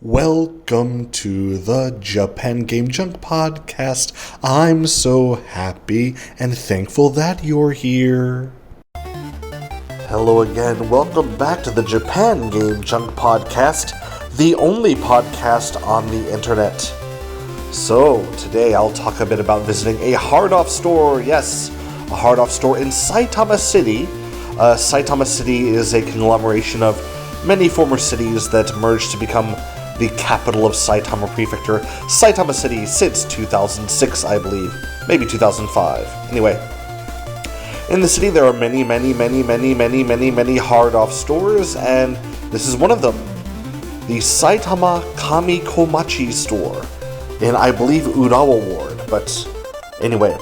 Welcome to the Japan Game Junk podcast. I'm so happy and thankful that you're here. Hello again. Welcome back to the Japan Game Junk podcast, the only podcast on the internet. So, today I'll talk a bit about visiting a hard-off store. Yes, a hard-off store in Saitama City. Saitama City is a conglomeration of many former cities that merged to become the capital of Saitama Prefecture, Saitama City, since 2006, I believe. Maybe 2005. Anyway, in the city there are many hard-off stores, and this is one of them. The Saitama Kami Komachi store in, I believe, Urawa Ward. But anyway,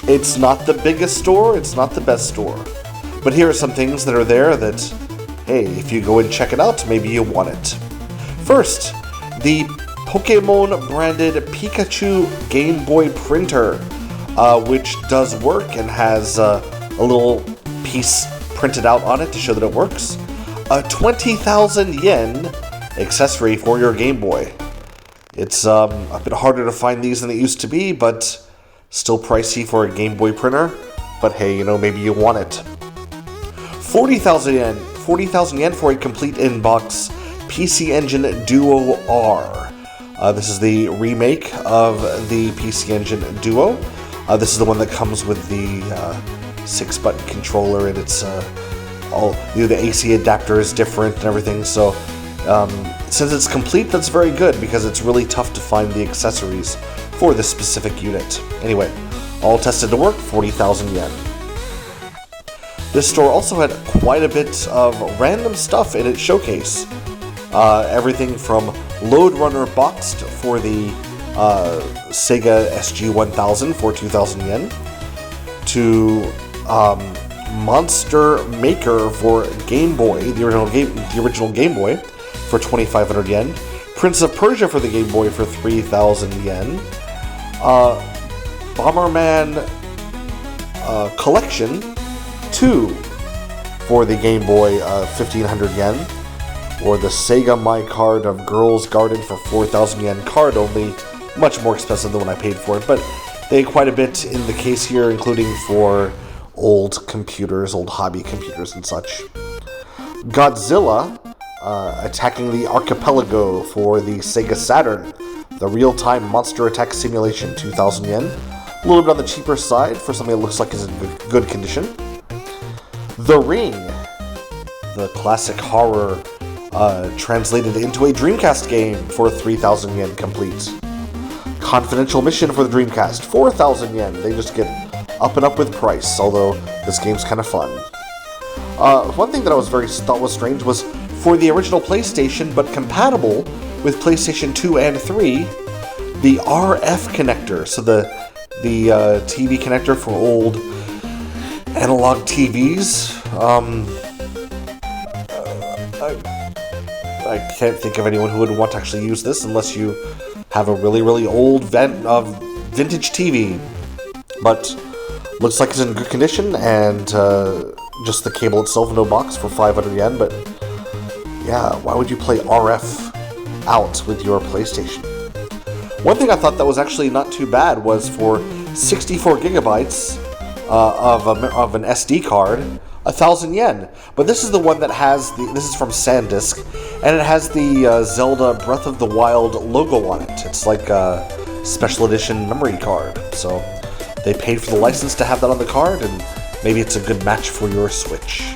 it's not the biggest store, it's not the best store. But here are some things that are there that, hey, if you go and check it out, maybe you want it. First, the Pokemon-branded Pikachu Game Boy printer, which does work and has a little piece printed out on it to show that it works. A 20,000 yen accessory for your Game Boy. It's a bit harder to find these than it used to be, but still pricey for a Game Boy printer. But hey, maybe you want it. 40,000 yen. 40,000 yen for a complete in-box PC Engine Duo R. This is the remake of the PC Engine Duo. This is the one that comes with the 6-button controller, and it's all the AC adapter is different and everything. So since it's complete, that's very good because it's really tough to find the accessories for this specific unit. Anyway, all tested to work. 40,000 yen. This store also had quite a bit of random stuff in its showcase. Everything from Load Runner boxed for the Sega SG-1000 for 2,000 yen, to Monster Maker for Game Boy, the original Game Boy, for 2,500 yen, Prince of Persia for the Game Boy for 3,000 yen, Bomberman Collection 2 for the Game Boy, 1,500 yen, or the Sega My Card of Girls Garden for 4,000 yen, card only, much more expensive than what I paid for it, but they had quite a bit in the case here, including for old computers, old hobby computers and such. Godzilla attacking the Archipelago for the Sega Saturn, the real-time monster attack simulation, 2,000 yen, a little bit on the cheaper side for something that looks like it's in good condition. The Ring, the classic horror translated into a Dreamcast game for 3,000 yen complete. Confidential Mission for the Dreamcast, 4,000 yen. They just get up and up with price, although this game's kind of fun. One thing that I thought was strange was for the original PlayStation, but compatible with PlayStation 2 and 3, the RF connector, so the TV connector for old analog TVs. I can't think of anyone who would want to actually use this unless you have a really old vintage TV. But looks like it's in good condition, and just the cable itself, no box, for 500 yen. But yeah, why would you play RF out with your PlayStation? One thing I thought that was actually not too bad was for 64 gigabytes of an SD card, 1,000 yen. But this is the one that has this is from SanDisk, and it has the Zelda Breath of the Wild logo on it. It's like a special edition memory card. So they paid for the license to have that on the card, and maybe it's a good match for your Switch.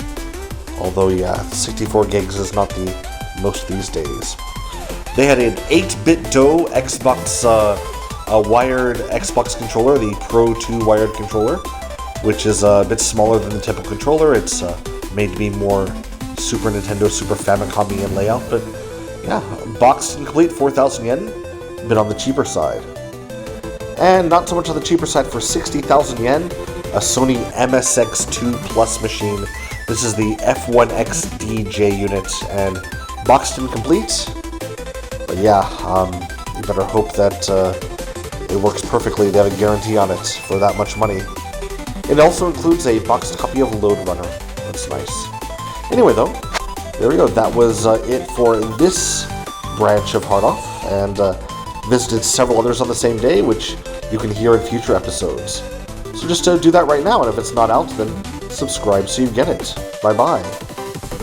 Although, yeah, 64 gigs is not the most these days. They had an 8-bit Do Xbox, a wired Xbox controller, the Pro 2 wired controller, which is a bit smaller than the typical controller. It's made to be more Super Nintendo, Super Famicom in layout, but yeah, boxed and complete, 4,000 yen, a bit on the cheaper side. And not so much on the cheaper side, for 60,000 yen, a Sony MSX2 Plus machine. This is the F1X DJ unit, and boxed and complete. But yeah, you better hope that it works perfectly. They have a guarantee on it for that much money. It also includes a boxed copy of Load Runner. That's nice. Anyway, though, there we go. That was it for this branch of Hard Off, and visited several others on the same day, which you can hear in future episodes. So just do that right now, and if it's not out, then subscribe so you get it. Bye-bye.